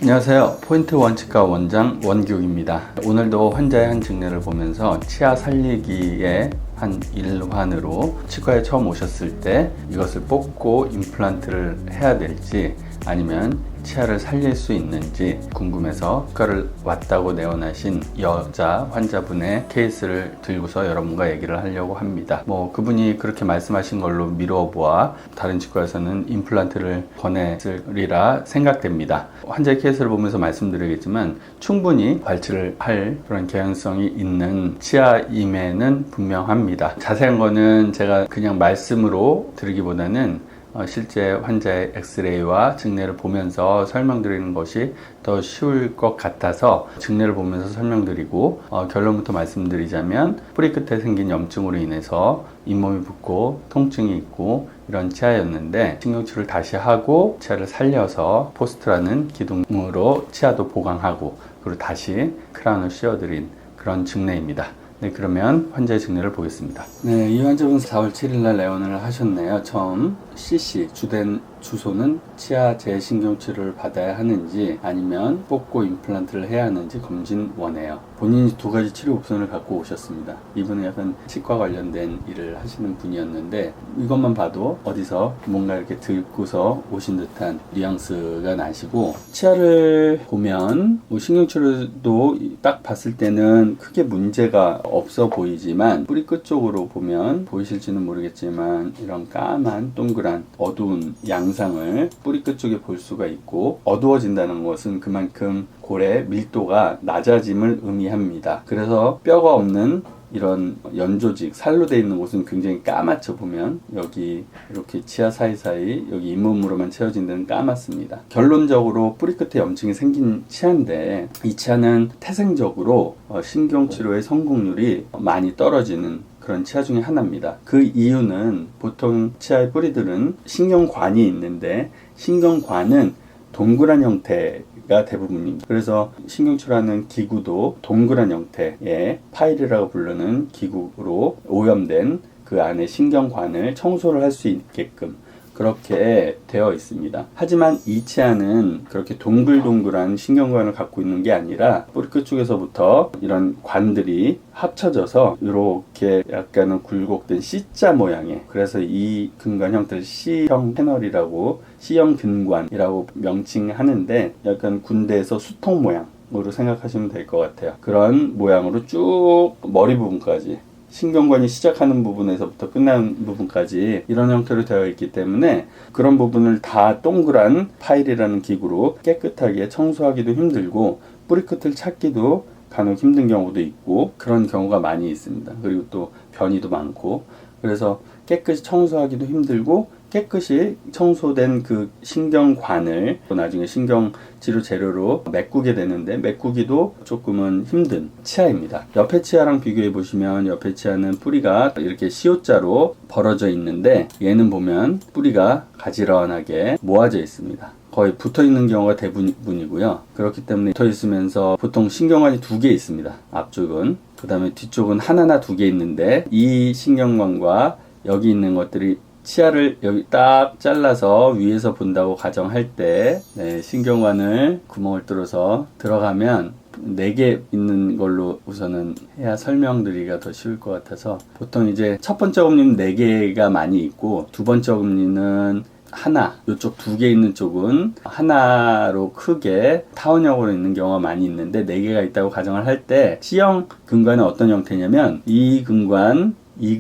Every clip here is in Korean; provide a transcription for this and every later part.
안녕하세요. 포인트 원치과 원장 원기욱입니다. 오늘도 환자의 한 증례를 보면서 치아 살리기의 한 일환으로 치과에 처음 오셨을 때 이것을 뽑고 임플란트를 해야 될지 아니면 치아를 살릴 수 있는지 궁금해서 치과를 왔다고 내원하신 여자 환자분의 케이스를 들고서 여러분과 얘기를 하려고 합니다. 그분이 그렇게 말씀하신 걸로 미루어 보아 다른 치과에서는 임플란트를 권했으리라 생각됩니다. 환자의 케이스를 보면서 말씀드리겠지만 충분히 발치를 할 그런 개연성이 있는 치아임에는 분명합니다. 자세한 거는 제가 그냥 말씀으로 드리기보다는 실제 환자의 엑스레이와 증례를 보면서 설명드리는 것이 더 쉬울 것 같아서 증례를 보면서 설명드리고 결론부터 말씀드리자면 뿌리 끝에 생긴 염증으로 인해서 잇몸이 붓고 통증이 있고 이런 치아였는데 신경치료를 다시 하고 치아를 살려서 포스트라는 기둥으로 치아도 보강하고 그리고 다시 크라운을 씌워드린 그런 증례입니다. 네, 그러면 환자의 증례를 보겠습니다. 네, 이 환자분 4월 7일날 내원을 하셨네요. 처음 CC, 주된 주소는 치아 재신경치료를 받아야 하는지 아니면 뽑고 임플란트를 해야 하는지 검진 원해요. 본인이 두 가지 치료 옵션을 갖고 오셨습니다. 이분은 약간 치과 관련된 일을 하시는 분이었는데 이것만 봐도 어디서 뭔가 이렇게 듣고서 오신 듯한 뉘앙스가 나시고 치아를 보면 신경치료도 딱 봤을 때는 크게 문제가 없어 보이지만 뿌리 끝 쪽으로 보면 보이실지는 모르겠지만 이런 까만 동그란 어두운 양상을 뿌리 끝 쪽에 볼 수가 있고 어두워진다는 것은 그만큼 골의 밀도가 낮아짐을 의미합니다. 그래서 뼈가 없는 이런 연조직, 살로 되어 있는 곳은 굉장히 까맣죠. 보면 여기 이렇게 치아 사이사이 여기 잇몸으로만 채워진 데는 까맣습니다. 결론적으로 뿌리 끝에 염증이 생긴 치아인데 이 치아는 태생적으로 신경치료의 성공률이 많이 떨어지는 그런 치아 중에 하나입니다. 그 이유는 보통 치아의 뿌리들은 신경관이 있는데 신경관은 동그란 형태가 대부분입니다. 그래서 신경치료하는 기구도 동그란 형태의 파일이라고 부르는 기구로 오염된 그 안에 신경관을 청소를 할 수 있게끔 그렇게 되어 있습니다. 하지만 이 치아는 그렇게 동글동글한 신경관을 갖고 있는 게 아니라 뿌리 끝쪽에서부터 이런 관들이 합쳐져서 이렇게 약간은 굴곡된 C자 모양의, 그래서 이 근관 형태를 C형 패널이라고 C형 근관이라고 명칭하는데 약간 군대에서 수통 모양으로 생각하시면 될 것 같아요. 그런 모양으로 쭉 머리 부분까지 신경관이 시작하는 부분에서부터 끝나는 부분까지 이런 형태로 되어 있기 때문에 그런 부분을 다 동그란 파일이라는 기구로 깨끗하게 청소하기도 힘들고 뿌리 끝을 찾기도 간혹 힘든 경우도 있고 그런 경우가 많이 있습니다. 그리고 또 변이도 많고 그래서 깨끗이 청소하기도 힘들고 깨끗이 청소된 그 신경관을 나중에 신경치료 재료로 메꾸게 되는데 메꾸기도 조금은 힘든 치아입니다. 옆에 치아랑 비교해 보시면 옆에 치아는 뿌리가 이렇게 시옷자로 벌어져 있는데 얘는 보면 뿌리가 가지런하게 모아져 있습니다. 거의 붙어 있는 경우가 대부분이고요. 그렇기 때문에 붙어 있으면서 보통 신경관이 두 개 있습니다. 앞쪽은. 그 다음에 뒤쪽은 하나나 두 개 있는데 이 신경관과 여기 있는 것들이 치아를 여기 딱 잘라서 위에서 본다고 가정할 때 신경관을 구멍을 뚫어서 들어가면 4개 있는 걸로 우선은 해야 설명드리기가 더 쉬울 것 같아서 보통 이제 첫 번째 어금니는 4개가 많이 있고 두 번째 어금니는 하나, 이쪽 2개 있는 쪽은 하나로 크게 타원형으로 있는 경우가 많이 있는데 4개가 있다고 가정을 할 때 C형 근관은 어떤 형태냐면 이 근관, 이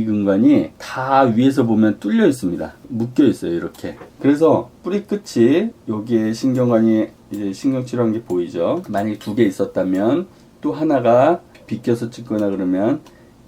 근관이 다 위에서 보면 뚫려 있습니다. 묶여 있어요. 이렇게. 그래서 뿌리 끝이 여기에 신경관이 이제 신경치료한 게 보이죠. 만약에 2개 있었다면 또 하나가 비껴서 찍거나 그러면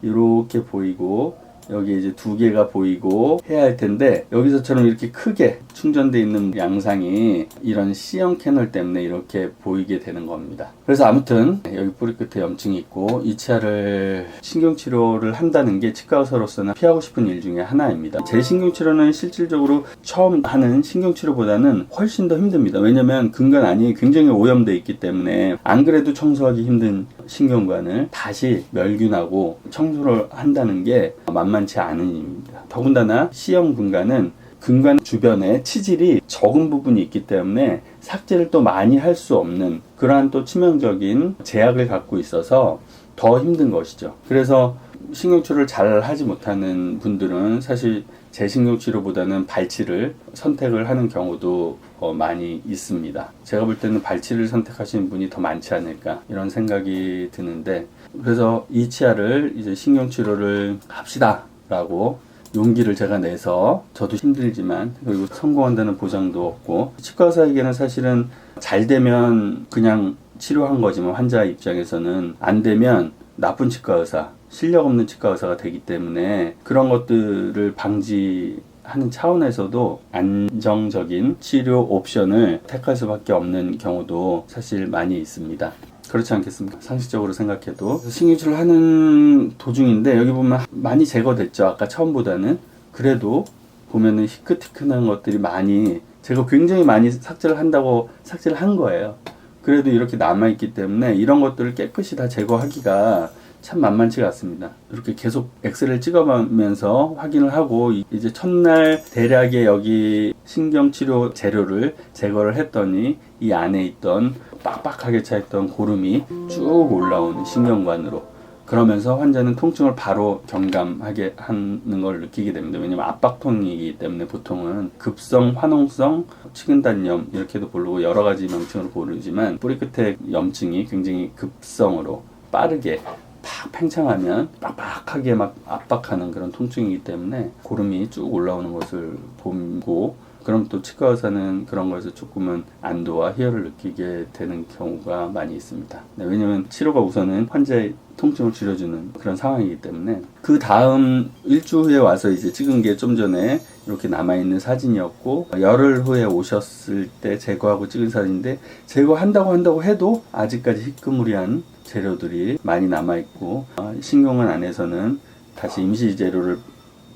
이렇게 보이고 여기 이제 2개가 보이고 해야 할 텐데 여기서처럼 이렇게 크게 충전되어 있는 양상이 이런 C형 캐널 때문에 이렇게 보이게 되는 겁니다. 그래서 아무튼 여기 뿌리 끝에 염증이 있고 이 치아를 신경치료를 한다는 게 치과 의사로서는 피하고 싶은 일 중에 하나입니다. 재신경치료는 실질적으로 처음 하는 신경치료보다는 훨씬 더 힘듭니다. 왜냐면 근관 안이 굉장히 오염되어 있기 때문에 안 그래도 청소하기 힘든 신경관을 다시 멸균하고 청소를 한다는 게 만만치 않은 일입니다. 더군다나 C형 근관은 근관 주변에 치질이 적은 부분이 있기 때문에 삭제를 또 많이 할 수 없는 그러한 또 치명적인 제약을 갖고 있어서 더 힘든 것이죠. 그래서 신경치료를 잘 하지 못하는 분들은 사실 재신경치료보다는 발치를 선택을 하는 경우도 많이 있습니다. 제가 볼 때는 발치를 선택하시는 분이 더 많지 않을까 이런 생각이 드는데, 그래서 이 치아를 이제 신경치료를 합시다 라고 용기를 제가 내서, 저도 힘들지만 그리고 성공한다는 보장도 없고, 치과 의사에게는 사실은 잘 되면 그냥 치료한 거지만 환자 입장에서는 안 되면 나쁜 치과 의사, 실력 없는 치과 의사가 되기 때문에 그런 것들을 방지하는 차원에서도 안정적인 치료 옵션을 택할 수밖에 없는 경우도 사실 많이 있습니다. 그렇지 않겠습니까? 상식적으로 생각해도. 신경치료를 하는 도중인데 여기 보면 많이 제거됐죠. 아까 처음보다는. 그래도 보면은 희끗희끗한 것들이 많이, 제가 굉장히 많이 삭제를 한다고 삭제를 한 거예요. 그래도 이렇게 남아있기 때문에 이런 것들을 깨끗이 다 제거하기가 참 만만치가 않습니다. 이렇게 계속 엑스레이를 찍어가면서 확인을 하고, 이제 첫날 대략의 여기 신경치료 재료를 제거를 했더니 이 안에 있던 빡빡하게 차있던 고름이 쭉 올라오는 신경관으로, 그러면서 환자는 통증을 바로 경감하게 하는 걸 느끼게 됩니다. 왜냐면 압박통이기 때문에 보통은 급성, 환홍성, 치근단염 이렇게도 부르고 여러 가지 명칭으로 부르지만, 뿌리 끝에 염증이 굉장히 급성으로 빠르게 팍 팽창하면 빡빡하게 막 압박하는 그런 통증이기 때문에 고름이 쭉 올라오는 것을 보고, 그럼 또 치과 의사는 그런 것에서 조금은 안도와 희열을 느끼게 되는 경우가 많이 있습니다. 네, 왜냐면 치료가 우선은 환자의 통증을 줄여주는 그런 상황이기 때문에. 그 다음 일주 후에 와서 이제 찍은 게 좀 전에 이렇게 남아있는 사진이었고, 열흘 후에 오셨을 때 제거하고 찍은 사진인데, 제거한다고 해도 아직까지 희끄무리한 재료들이 많이 남아있고, 신경관 안에서는 다시 임시 재료를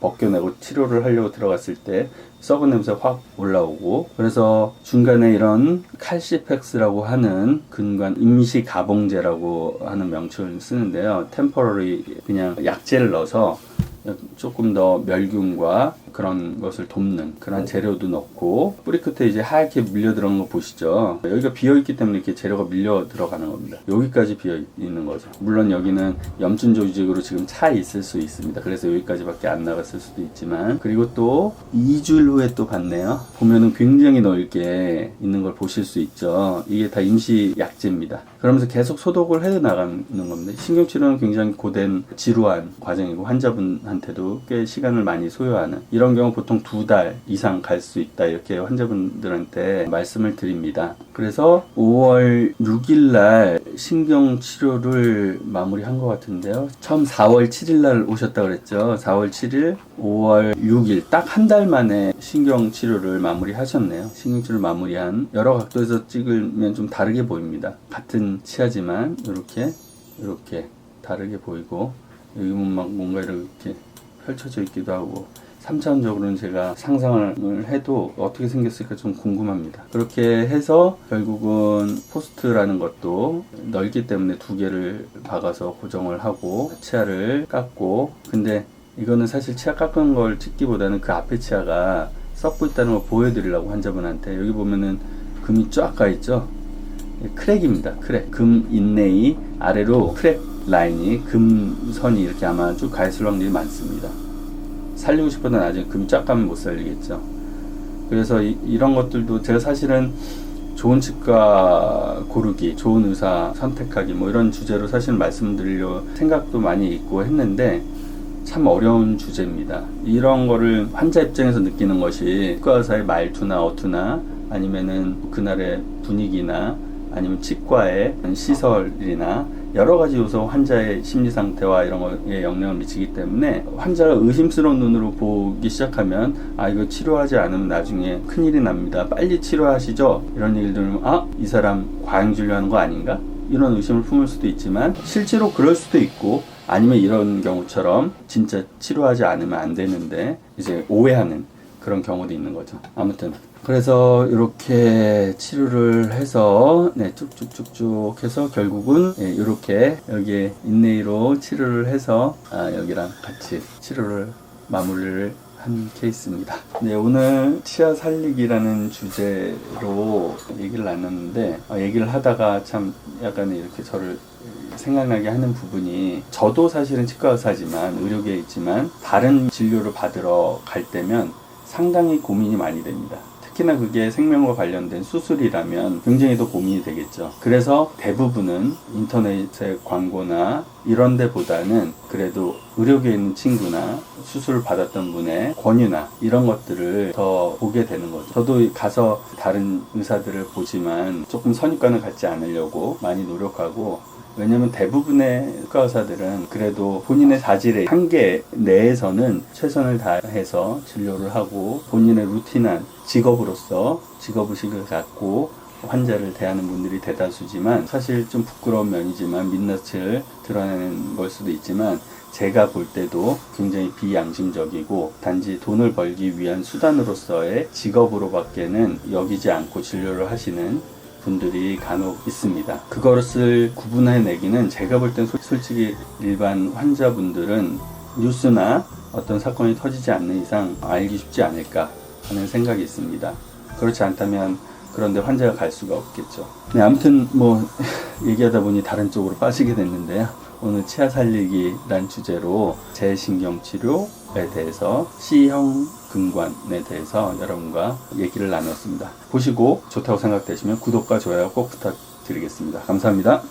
벗겨내고 치료를 하려고 들어갔을 때 썩은 냄새 확 올라오고, 그래서 중간에 이런 칼시팩스라고 하는 근관 임시 가봉제라고 하는 명칭을 쓰는데요. 템포러리 그냥 약재를 넣어서 조금 더 멸균과 그런 것을 돕는 그런 재료도 넣고, 뿌리 끝에 이제 하얗게 밀려 들어간 거 보시죠. 여기가 비어있기 때문에 이렇게 재료가 밀려 들어가는 겁니다. 여기까지 비어 있는 거죠. 물론 여기는 염증 조직으로 지금 차 있을 수 있습니다. 그래서 여기까지밖에 안 나갔을 수도 있지만, 그리고 또 2주일 후에 또 봤네요. 보면은 굉장히 넓게 있는 걸 보실 수 있죠. 이게 다 임시 약재입니다. 그러면서 계속 소독을 해 나가는 겁니다. 신경치료는 굉장히 고된 지루한 과정이고, 환자분한테도 꽤 시간을 많이 소요하는, 이런 경우 보통 2달 이상 갈 수 있다 이렇게 환자분들한테 말씀을 드립니다. 그래서 5월 6일 날 신경치료를 마무리한 것 같은데요. 처음 4월 7일 날 오셨다 그랬죠. 4월 7일, 5월 6일 딱 한 달 만에 신경치료를 마무리하셨네요. 신경치료를 마무리한, 여러 각도에서 찍으면 좀 다르게 보입니다. 같은 치아지만 이렇게 다르게 보이고, 여기 막 뭔가 이렇게 펼쳐져 있기도 하고, 3차원적으로는 제가 상상을 해도 어떻게 생겼을까 좀 궁금합니다. 그렇게 해서 결국은 포스트라는 것도 넓기 때문에 2개를 박아서 고정을 하고 치아를 깎고, 근데 이거는 사실 치아 깎은 걸 찍기보다는 그 앞에 치아가 썩고 있다는 걸 보여드리려고 환자분한테. 여기 보면은 금이 쫙 가 있죠. 크랙입니다. 크랙. 금 인레이 아래로 크랙 라인이, 금선이 이렇게 아마 쭉 가 있을 확률이 많습니다. 살리고 싶어도 나중에 금이 쫙 가면 못 살리겠죠. 그래서 이런 것들도 제가 사실은 좋은 치과 고르기, 좋은 의사 선택하기 뭐 이런 주제로 사실 말씀드리려 생각도 많이 있고 했는데, 참 어려운 주제입니다. 이런 거를 환자 입장에서 느끼는 것이 치과 의사의 말투나 어투나 아니면은 그날의 분위기나 아니면 치과의 시설이나 여러 가지 요소, 환자의 심리 상태와 이런 거에 영향을 미치기 때문에, 환자가 의심스러운 눈으로 보기 시작하면 이거 치료하지 않으면 나중에 큰일이 납니다. 빨리 치료하시죠. 이런 얘기를 들으면 이 사람 과잉 진료하는 거 아닌가? 이런 의심을 품을 수도 있지만, 실제로 그럴 수도 있고, 아니면 이런 경우처럼 진짜 치료하지 않으면 안 되는데 이제 오해하는 그런 경우도 있는 거죠. 아무튼 그래서 이렇게 치료를 해서 쭉쭉쭉쭉 해서 결국은 이렇게 여기에 인네이로 치료를 해서 여기랑 같이 치료를 마무리를 한 케이스입니다. 네, 오늘 치아 살리기라는 주제로 얘기를 나눴는데 얘기를 하다가 참 약간 이렇게 저를 생각나게 하는 부분이, 저도 사실은 치과 의사지만 의료계에 있지만 다른 진료를 받으러 갈 때면 상당히 고민이 많이 됩니다. 특히나 그게 생명과 관련된 수술이라면 굉장히 더 고민이 되겠죠. 그래서 대부분은 인터넷의 광고나 이런 데보다는 그래도 의료계에 있는 친구나 수술을 받았던 분의 권유나 이런 것들을 더 보게 되는 거죠. 저도 가서 다른 의사들을 보지만 조금 선입관을 갖지 않으려고 많이 노력하고, 왜냐면 대부분의 치과 의사들은 그래도 본인의 자질의 한계 내에서는 최선을 다해서 진료를 하고 본인의 루틴한 직업으로서 직업의식을 갖고 환자를 대하는 분들이 대다수지만, 사실 좀 부끄러운 면이지만 민낯을 드러내는 걸 수도 있지만, 제가 볼 때도 굉장히 비양심적이고 단지 돈을 벌기 위한 수단으로서의 직업으로밖에는 여기지 않고 진료를 하시는 분들이 간혹 있습니다. 그것을 구분해내기는 제가 볼 땐 솔직히 일반 환자분들은 뉴스나 어떤 사건이 터지지 않는 이상 알기 쉽지 않을까 하는 생각이 있습니다. 그렇지 않다면 그런데 환자가 갈 수가 없겠죠. 네, 아무튼 얘기하다 보니 다른 쪽으로 빠지게 됐는데요. 오늘 치아 살리기란 주제로 재신경치료에 대해서 C형 근관에 대해서 여러분과 얘기를 나눴습니다. 보시고 좋다고 생각되시면 구독과 좋아요 꼭 부탁드리겠습니다. 감사합니다.